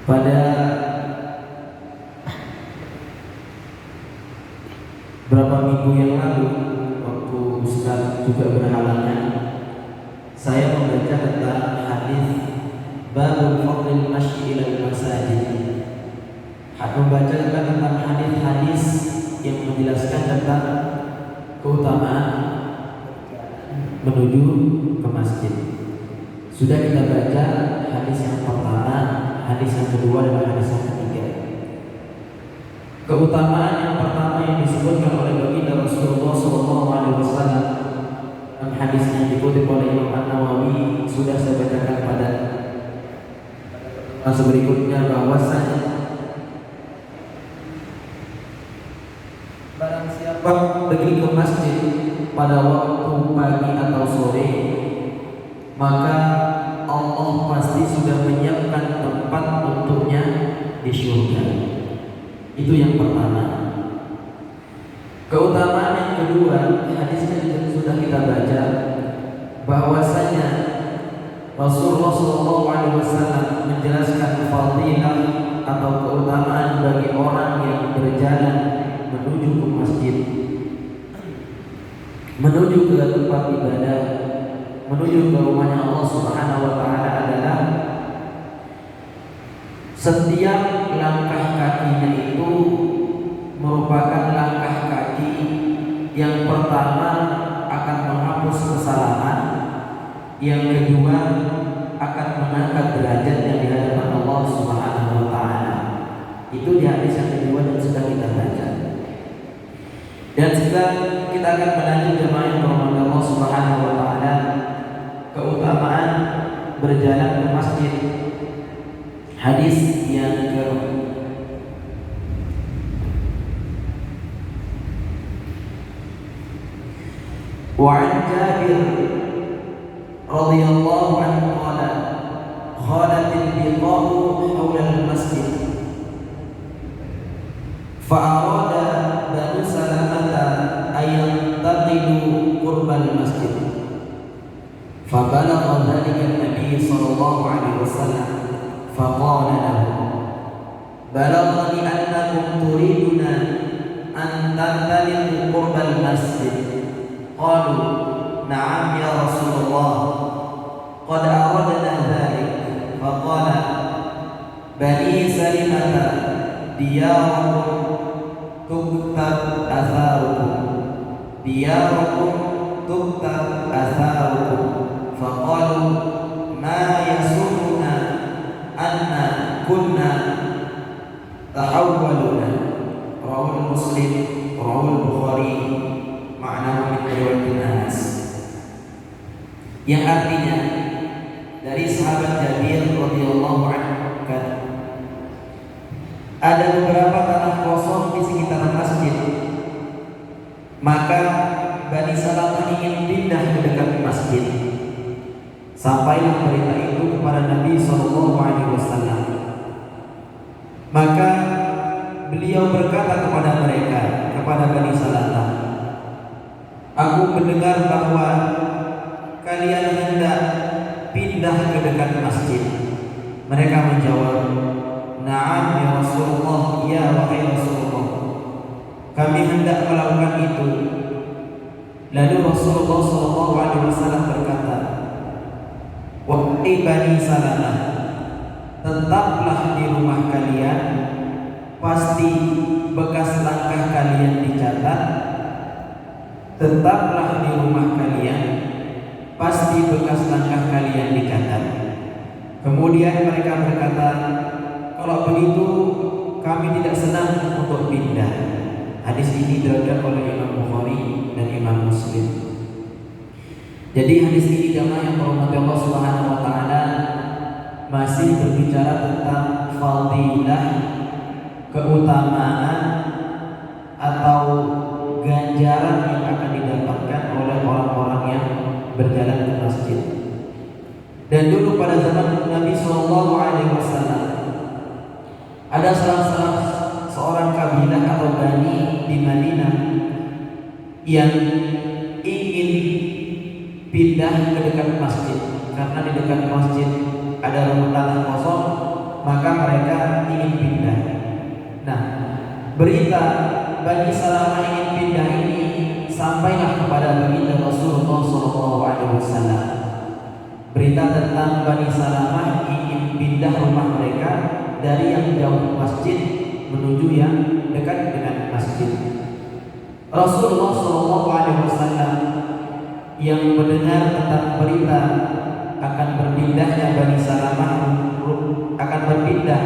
Pada beberapa minggu yang lalu, waktu Ustaz juga berhalangan, saya membaca tentang hadis babul fadlil masyi ilal masajid. Membaca tentang hadis-hadis yang menjelaskan tentang keutamaan menuju ke masjid. Sudah kita baca hadis yang pertama, hadis yang kedua, dan hadis yang ketiga. Keutamaan yang pertama yang disebutkan oleh baginda Rasulullah SAW, dan hadis yang dikutip oleh Imam An-Nawawi sudah saya bacakan pada masa berikutnya, bahwasanya barang siapa pergi ke masjid pada waktu pagi atau sore, maka Allah pasti sudah menyiapkan tempat untuknya di surga. Itu yang pertama. Keutamaan yang kedua, hadisnya juga sudah kita baca, bahwasanya Rasulullah SAW menjelaskan fadilah atau keutamaan bagi orang yang berjalan menuju ke masjid, menuju ke tempat ibadah, menuju ke rumahnya Allah Subhanahu wa Ta'ala, adalah setiap langkah kakinya itu merupakan langkah kaki yang pertama akan menghapus kesalahan, yang kedua akan mengangkat derajatnya di hadapan Allah Subhanahu wa Ta'ala. Itu di hadis yang kedua yang sudah kita baca. Dan sekarang kita akan melanjut jemaah yang dirahmati Allah Subhanahu wa Ta'ala, keutamaan berjalan ke masjid. Hadis yang ke وعن جابر رضي الله عنه قال خالت البقاع حول المسجد فأراد بنو سلمة أن ينتقلوا قرب المسجد فبلغ ذلك النبي صلى الله عليه وسلم فقال له بلغني أنكم تريدون أن تنتقلوا قرب المسجد قالوا نعم يا رسول الله قد أردنا ذلك فقال بني سلمة دياركم تكتب آثاركم دياركم تكتب آثاركم فقالوا ما يسرنا أن كنا تحولنا رواه مسلم رواه البخاري makna min riwayat Anas, yang artinya dari sahabat Jabir radhiyallahu anhu, ada beberapa tanah kosong di sekitar masjid, maka Bani Salamah ingin pindah ke dekat masjid. Sampailah berita itu kepada Nabi SAW. Maka beliau berkata kepada mereka, kepada Bani Salamah, aku mendengar bahwa kalian hendak pindah ke dekat masjid. Mereka menjawab, na'am ya Rasulullah, ya wahai Rasulullah, kami hendak melakukan itu. Lalu Rasulullah SAW berkata, wahai Bani Salamah, tetaplah di rumah kalian, pasti bekas langkah kalian dicatat. Tetaplah di rumah kalian, pasti bekas langkah kalian dicatat. Kemudian mereka berkata, kalau begitu kami tidak senang untuk pindah. Hadis ini diriwayatkan oleh Imam Bukhari dan Imam Muslim. Jadi hadis ini jamaah yang dirahmati Allah Subhanahu wa Ta'ala masih berbicara tentang fadilah, keutamaan atau ganjaran yang akan didapatkan oleh orang-orang yang berjalan ke masjid. Dan dulu pada zaman Nabi SAW ada salah seorang kabilah atau bani di Madinah yang ingin pindah ke dekat masjid, karena di dekat masjid ada rumah tanah kosong, maka mereka berita Bani Salamah ingin pindah ini sampailah kepada baginda Rasulullah SAW. Berita tentang Bani Salamah ingin pindah rumah mereka dari yang jauh masjid menuju yang dekat dengan masjid. Rasulullah SAW yang mendengar tentang berita akan berpindahnya Bani Salamah, akan berpindah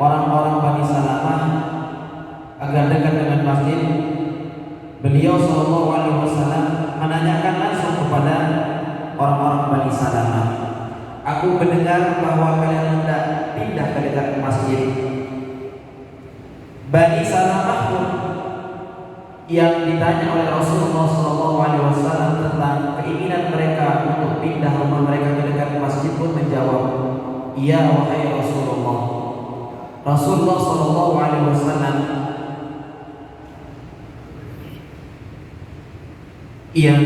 orang-orang Bani Salamah agar dekat dengan masjid, beliau SAW menanyakan langsung kepada orang-orang Bani Salamah, aku mendengar bahwa kalian hendak pindah ke dekat masjid. Bani Salamah pun yang ditanya oleh Rasulullah SAW tentang keinginan mereka untuk pindah rumah mereka ke dekat masjid pun menjawab, iya wahai Rasulullah. Rasulullah SAW yang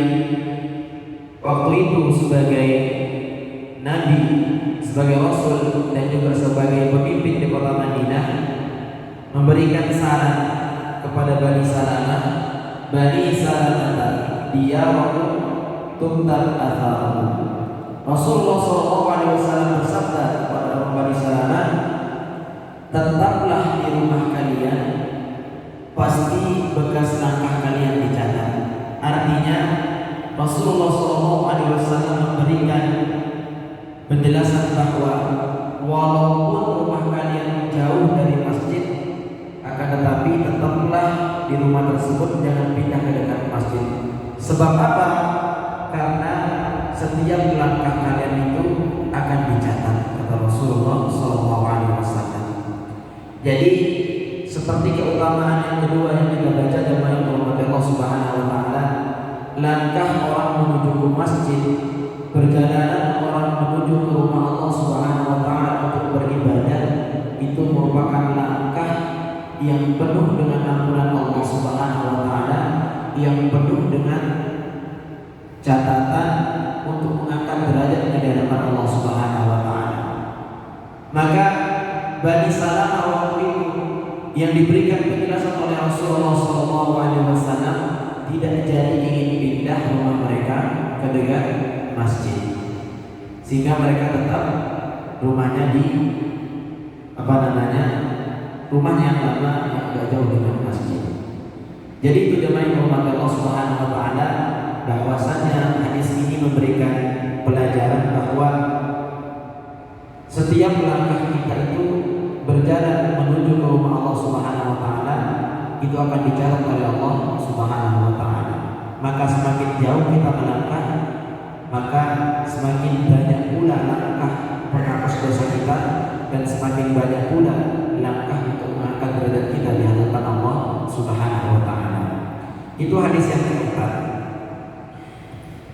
waktu itu sebagai Nabi, sebagai Rasul dan juga sebagai pemimpin di kota Madinah memberikan saran kepada Bani Salamah, Bani Salamah dia waktu tumtar atharu. Rasulullah SAW bersabda kepada Bani Salamah, tetaplah di rumah kalian, pasti bekas langkah kalian dicatat. Artinya Rasulullah SAW memberikan penjelasan bahwa walaupun rumah kalian jauh dari masjid, akan tetapi tetaplah di rumah tersebut, jangan pindah ke dekat masjid. Sebab apa? Karena setiap langkah kalian itu akan dicatat, kata Rasulullah SAW. Jadi seperti keutamaan yang kedua yang kita baca jemaah yang dirahmati Allah Subhanahu wa taala, langkah orang menuju ke masjid, perjalanan orang menuju ke rumah Allah Subhanahu wa taala untuk beribadah, itu merupakan langkah yang penuh dengan ampunan Allah Subhanahu wa taala, yang penuh dengan catatan untuk mengangkat derajat di hadapan Allah Subhanahu wa taala. Maka Bani Salamah waktu itu yang diberikan penjelasan oleh Rasulullah SAW tidak jadi ingin pindah rumah mereka ke dekat masjid, sehingga mereka tetap rumahnya di rumahnya yang lama yang agak jauh dengan masjid. Jadi itu jemaah yang dirahmati Allah Subhanahu wa taala, bahwasanya hadis ini memberikan pelajaran bahwa setiap langkah kita itu berjalan menuju ke rumah Allah Subhanahu wa taala itu akan dicatat oleh Allah Subhanahu wa taala. Maka semakin jauh kita melangkah, maka semakin banyak pula langkah penghapus dosa kita, dan semakin banyak pula langkah untuk mengangkat derajat kita di hadapan Allah Subhanahu wa taala. Itu hadis yang keempat.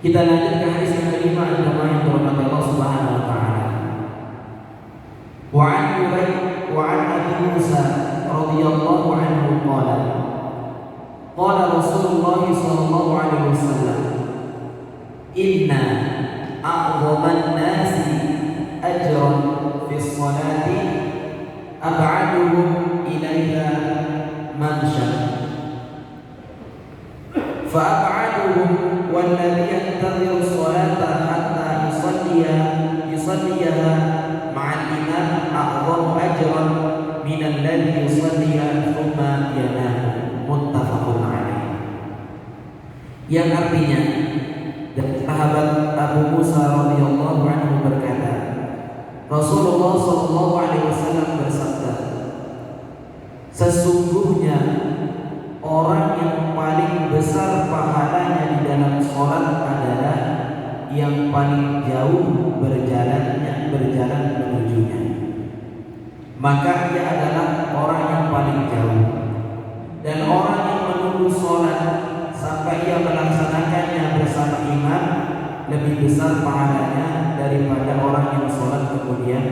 Kita lanjut ke hadis yang kelima, jemaah yang dirahmati Allah Subhanahu wa taala. Wa an Abi Musa radhiyallahu anhu qala Rasulullah sallallahu alaihi wasallam, inna a'dhaman nasi ajran fi sholati ab'aduhum ilaiha mansha fa ab'aduhum walladhi yantadhiru sholata hatta yusalliyaha ma'al imam a'dhamu ajran min alladhi yusalliha thumma yanamu, muttafaqun alaih. Yang artinya, dari sahabat Abu Musa radhiyallahu anhu berkata, Rasulullah sallallahu alaihi wasallam bersabda, sesungguhnya orang yang paling besar pahalanya di dalam sholat adalah yang paling jauh berjalan menujunya. Maka ia adalah orang yang paling jauh, dan orang yang menunggu sholat sampai ia melaksanakannya bersama imam lebih besar pahalanya daripada orang yang sholat kemudian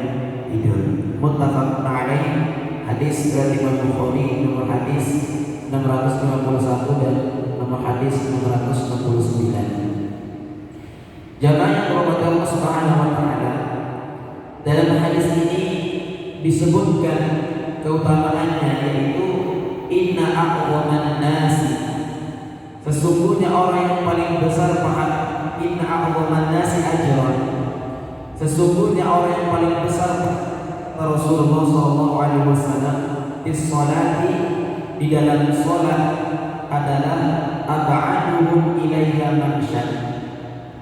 tidur. Muttafaqun alaih. Hadis riwayat Imam Bukhari, nomor hadis 651 dan nomor hadis 669. Jamaah yang dirahmati Allah Subhanahu wa taala, dalam hadis ini disebutkan keutamaannya, yaitu inna a'dhaman nasi, sesungguhnya orang yang paling besar pahala, inna a'dhaman nasi ajran, sesungguhnya orang yang paling besar Rasulullah SAW di salati, di dalam salat adalah ab'aduhum ilaiha mamsyan,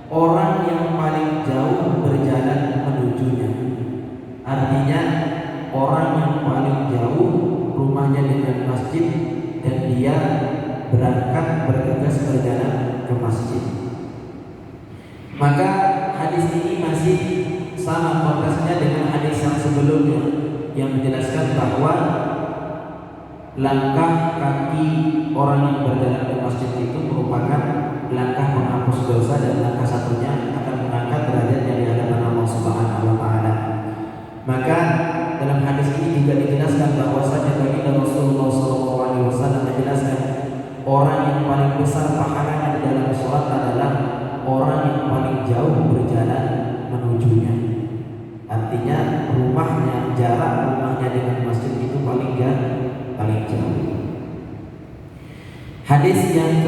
orang yang paling jauh berjalan menujunya. Artinya orang yang paling jauh rumahnya dengan masjid dan dia berangkat bergegas berjalan ke masjid. Maka hadis ini masih sama konteksnya dengan hadis yang sebelumnya yang menjelaskan bahwa langkah kaki orang yang berjalan ke masjid itu merupakan langkah menghapus dosa dan langkah satunya akan mengangkat derajatnya di hadapan Allah Subhanahu wa taala. Maka dalam hadis ini juga dijelaskan bahwasanya baginda Rasulullah SAW menjelaskan orang yang paling besar pahalanya di dalam sholat adalah orang yang paling jauh berjalan menujunya. Artinya rumahnya, jarak rumahnya dengan masjid itu paling jauh. Hadis yang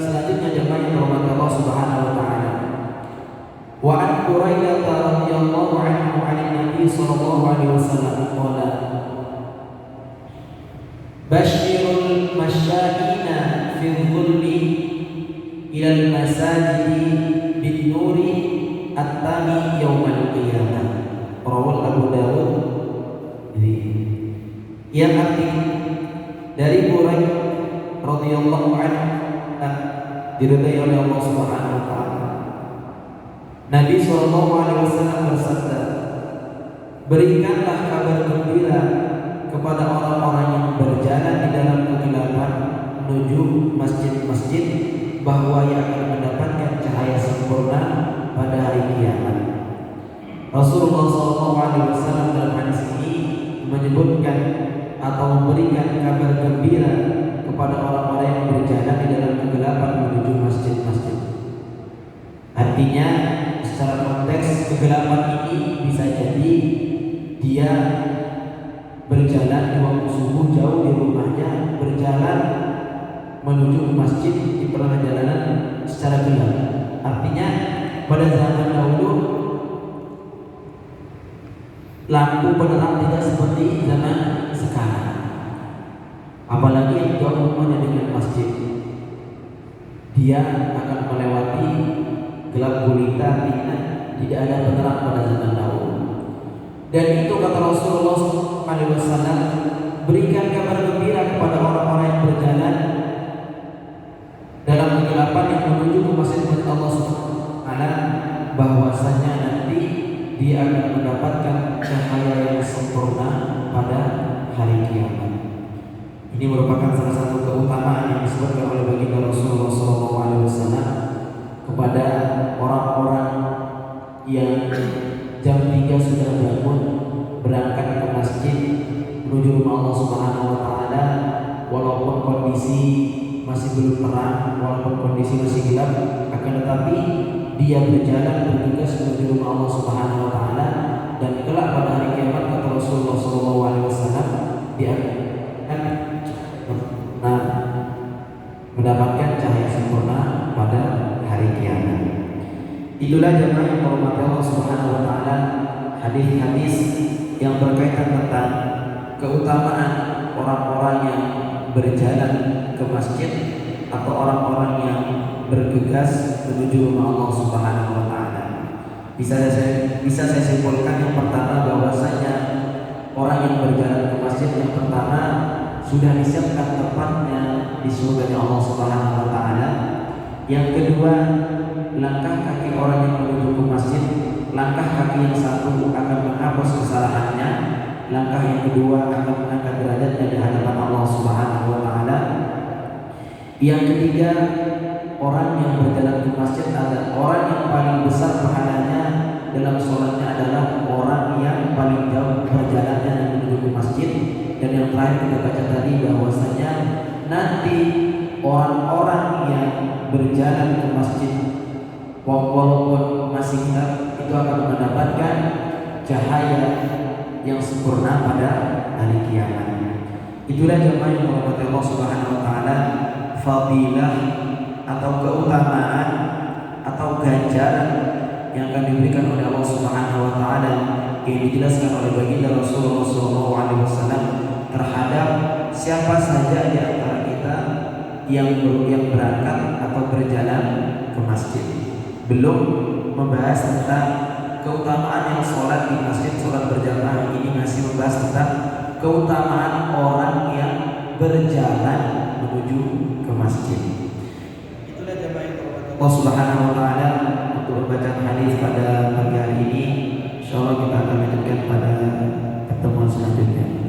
selanjutnya jemaah yang dirahmati Allah Subhanahu wa taala. Wa an Quraidah radhiyallahu anhu 'an Nabi sallallahu alaihi wasallam qala Basyirul masyaina fi dhulli ila al-masajidi bin nuri at-tami yaumal qiyamah. Rawal Abu Dawud. Yang arti dari Quraidah radhiyallahu anhu diridai oleh Allah Subhanahu wa taala. Nabi sallallahu alaihi wasallam bersabda, berikanlah kabar gembira kepada orang-orang yang berjalan di dalam kegelapan menuju masjid-masjid bahwa ia akan mendapatkan cahaya sempurna pada hari kiamat. Rasulullah SAW dalam hadis ini menyebutkan atau memberikan kabar gembira kepada orang-orang yang berjalan di dalam kegelapan menuju masjid-masjid. Artinya secara konteks kegelapan ini bisa jadi dia berjalan di waktu subuh jauh di rumahnya, berjalan menuju ke masjid di perjalanan secara gelap. Artinya pada zaman dahulu lampu penerang tidak seperti zaman sekarang. Apalagi yang jauh rumahnya dengan masjid, dia akan melewati gelap gulita, tidak ada penerang pada zaman dahulu. Dan itu kata Rasulullah SAW, berikan kabar gembira kepada orang-orang yang berjalan dalam kegelapan yang menuju ke masjid Allah Subhanahu wa taala, bahwasanya nanti dia akan mendapatkan cahaya yang sempurna pada hari kiamat. Ini merupakan salah satu keutamaan yang disebutkan oleh baginda Rasulullah SAW kepada orang-orang yang jam 3 sudah bangun berangkat ke masjid menuju rumah Allah Subhanahu wa taala, walaupun kondisi masih belum terang, walaupun kondisi masih gelap, akan tetapi dia berjalan bergegas menuju rumah Allah Subhanahu wa taala, dan kelak pada hari kiamat kata Rasulullah SAW dia akan mendapatkan cahaya sempurna pada hari kiamat. Itulah jemaah yang dirahmati Allah Subhanahu wa taala, hadis-hadis yang berkaitan tentang keutamaan orang-orang yang berjalan ke masjid atau orang-orang yang bergegas menuju rumah Allah Subhanahu wa taala. Bisa saya simpulkan yang pertama bahwasanya orang yang berjalan ke masjid yang pertama sudah disiapkan tempatnya di surga Allah Subhanahu wa taala. Yang kedua, langkah kaki orang yang menuju ke masjid, langkah kaki yang satu akan menghapus kesalahannya, langkah yang kedua akan mengangkat derajatnya di hadapan Allah Subhanahu wa taala. Yang ketiga, orang yang berjalan ke masjid adalah orang yang paling besar pahalanya dalam sholatnya adalah orang yang paling jauh perjalanannya menuju ke masjid. Dan yang terakhir kita baca tadi bahwasanya nanti orang-orang yang berjalan ke masjid walaupun masih gelap itu akan mendapatkan cahaya yang sempurna pada hari kiamat. Itulah jemaah yang dirahmati Allah Subhanahu wa taala, fadilah atau keutamaan atau ganjaran yang akan diberikan oleh Allah Subhanahu wa taala yang dijelaskan oleh baginda Rasulullah SAW terhadap siapa saja di antara kita yang berangkat atau berjalan ke masjid. Belum membahas tentang keutamaan yang sholat di masjid, sholat berjamaah. Ini masih membahas tentang keutamaan orang yang berjalan menuju ke masjid. Itulah jamaah yang dirahmati Allah Subhanahu wa taala untuk bacaan hadis pada pagi hari ini. Insyaallah kita akan lanjutkan pada pertemuan selanjutnya.